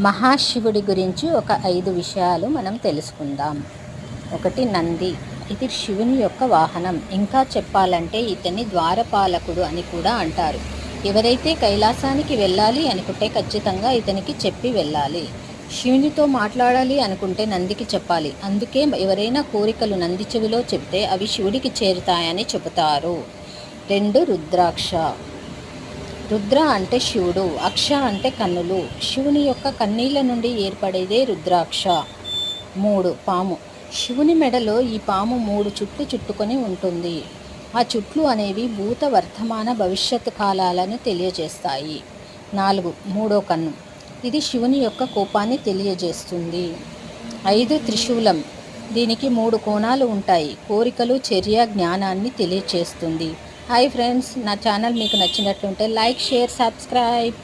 మహాశివుడి గురించి ఒక 5 విషయాలు మనం తెలుసుకుందాం. ఒకటి, నంది. ఇది శివుని యొక్క వాహనం. ఇంకా చెప్పాలంటే ఇతన్ని ద్వారపాలకుడు అని కూడా అంటారు. ఎవరైతే కైలాసానికి వెళ్ళాలి అనుకుంటే ఖచ్చితంగా ఇతనికి చెప్పి వెళ్ళాలి. శివునితో మాట్లాడాలి అనుకుంటే నందికి చెప్పాలి. అందుకే ఎవరైనా కోరికలు నంది చెవిలో చెప్తే అవి శివుడికి చేరుతాయని చెబుతారు. 2, రుద్రాక్ష. రుద్ర అంటే శివుడు, అక్ష అంటే కన్నులు. శివుని యొక్క కన్నీళ్ళ నుండి ఏర్పడేదే రుద్రాక్ష. 3, పాము. శివుని మెడలో ఈ పాము 3 చుట్లు చుట్టుకొని ఉంటుంది. ఆ చుట్లు అనేవి భూత, వర్తమాన, భవిష్యత్తు కాలాలను తెలియజేస్తాయి. 4, మూడో కన్ను. ఇది శివుని యొక్క కోపాన్ని తెలియజేస్తుంది. 5, త్రిశూలం. దీనికి 3 కోణాలు ఉంటాయి. కోరికలు, చర్య, జ్ఞానాన్ని తెలియచేస్తుంది. హాయ్ ఫ్రెండ్స్, నా ఛానల్ మీకు నచ్చినట్లుంటే లైక్, షేర్, సబ్స్క్రైబ్.